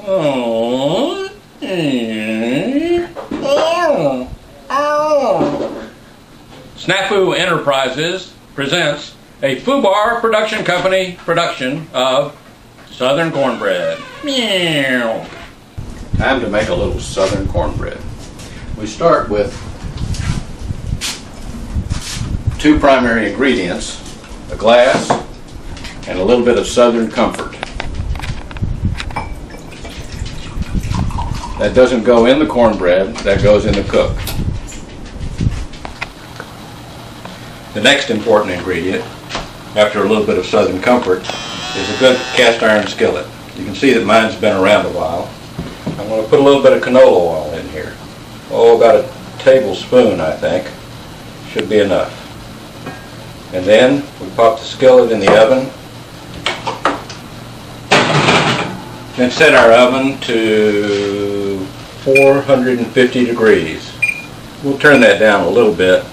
Oh. Snafu Enterprises presents a FUBAR production company production of Southern Cornbread. Meow. Time to make a little Southern cornbread. We start with two primary ingredients, a glass and a little bit of Southern Comfort. That doesn't go in the cornbread, that goes in the cook. The next important ingredient, after a little bit of Southern Comfort, is a good cast iron skillet. You can see that mine's been around a while. I'm going to put a little bit of canola oil in here. Oh, about a tablespoon, I think. Should be enough. And then we pop the skillet in the oven. Then set our oven to 450 degrees. We'll turn that down a little bit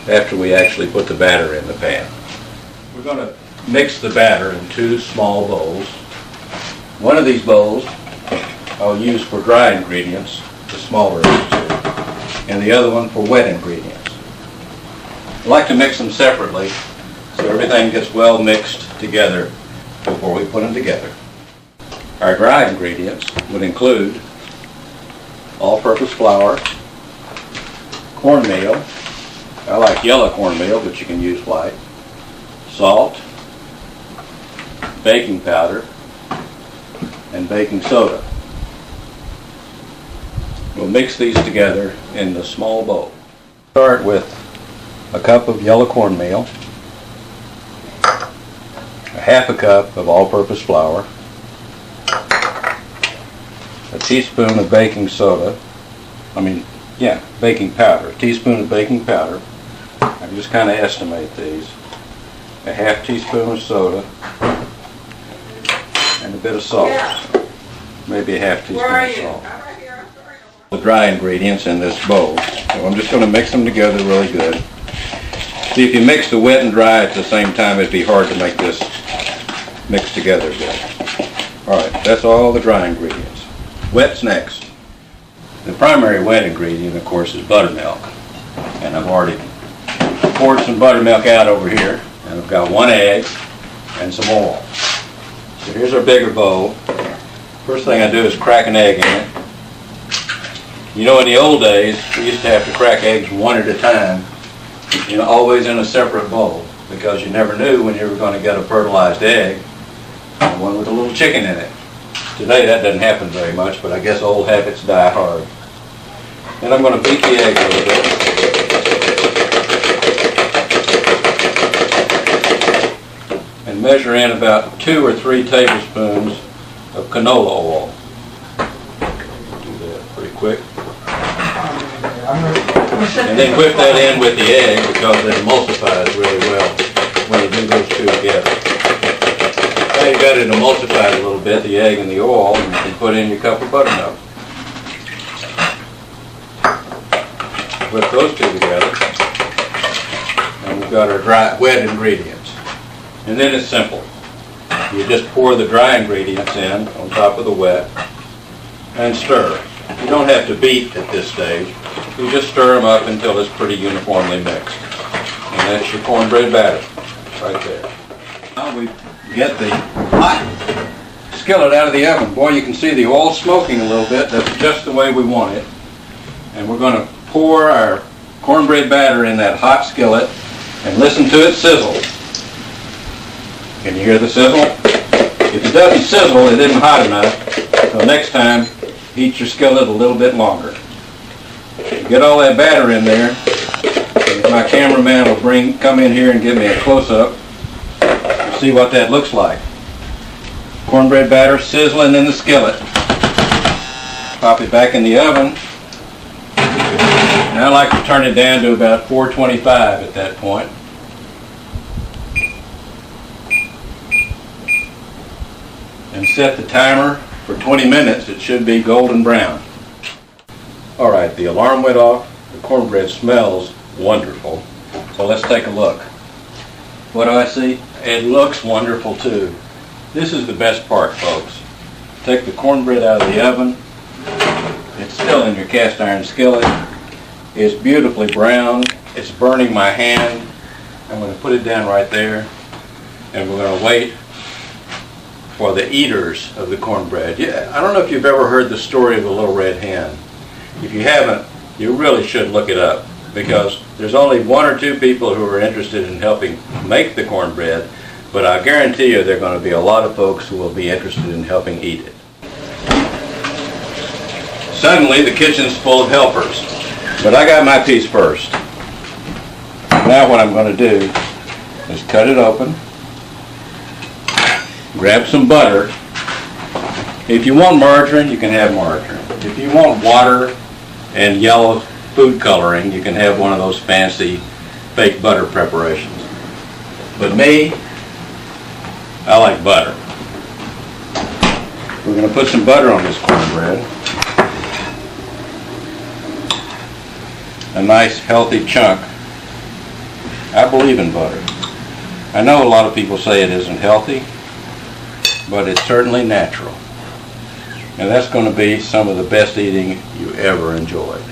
after we actually put the batter in the pan. We're going to mix the batter in two small bowls. One of these bowls I'll use for dry ingredients, the smaller of the two, and the other one for wet ingredients. I like to mix them separately so everything gets well mixed together before we put them together. Our dry ingredients would include all-purpose flour, cornmeal, I like yellow cornmeal, but you can use white, salt, baking powder, and baking soda. We'll mix these together in the small bowl. Start with a cup of yellow cornmeal, a half a cup of all-purpose flour, a teaspoon of baking soda, baking powder, a teaspoon of baking powder. I just kind of estimate these. A half teaspoon of soda and a bit of salt. Maybe a half teaspoon of salt. The dry ingredients in this bowl. So I'm just going to mix them together really good. See, if you mix the wet and dry at the same time, it'd be hard to make this mix together good. Alright, that's all the dry ingredients. Wet's next. The primary wet ingredient, of course, is buttermilk. And I've already poured some buttermilk out over here. And I've got one egg and some oil. So here's our bigger bowl. First thing I do is crack an egg in it. You know, in the old days, we used to have to crack eggs one at a time, always in a separate bowl, because you never knew when you were going to get a fertilized egg, one with a little chicken in it. Today that doesn't happen very much, but I guess old habits die hard. Then I'm going to beat the egg a little bit. And measure in about 2 or 3 tablespoons of canola oil. Do that pretty quick. And then whip that in with the egg because it emulsifies really well when you do those two together. Now you've got it emulsified a little bit, the egg and the oil, and you can put in your cup of buttermilk. Whip those two together. And we've got our dry, wet ingredients. And then it's simple. You just pour the dry ingredients in on top of the wet and stir. You don't have to beat at this stage. You just stir them up until it's pretty uniformly mixed. And that's your cornbread batter right there. Now we get the hot skillet out of the oven. Boy, you can see the oil smoking a little bit. That's just the way we want it. And we're going to pour our cornbread batter in that hot skillet and listen to it sizzle. Can you hear the sizzle? If it doesn't sizzle, it isn't hot enough. So next time, heat your skillet a little bit longer. Get all that batter in there. And my cameraman will come in here and give me a close-up and see what that looks like. Cornbread batter sizzling in the skillet. Pop it back in the oven. And I like to turn it down to about 425 at that point. And set the timer for 20 minutes. It should be golden brown. Alright, the alarm went off. The cornbread smells wonderful. So let's take a look. What do I see? It looks wonderful too. This is the best part, folks. take the cornbread out of the oven. It's still in your cast iron skillet. It's beautifully brown. It's burning my hand. I'm going to put it down right there, and we're going to wait for the eaters of the cornbread. Yeah, I don't know if you've ever heard the story of the little red hen. If you haven't, you really should look it up, because there's only one or two people who are interested in helping make the cornbread, but I guarantee you there are going to be a lot of folks who will be interested in helping eat it. Suddenly the kitchen's full of helpers, but I got my piece first. Now what I'm going to do is cut it open, grab some butter. If you want margarine, you can have margarine. If you want water and yellow food coloring, you can have one of those fancy fake butter preparations. But me, I like butter. We're going to put some butter on this cornbread. A nice healthy chunk. I believe in butter. I know a lot of people say it isn't healthy, but it's certainly natural. And that's going to be some of the best eating you ever enjoyed.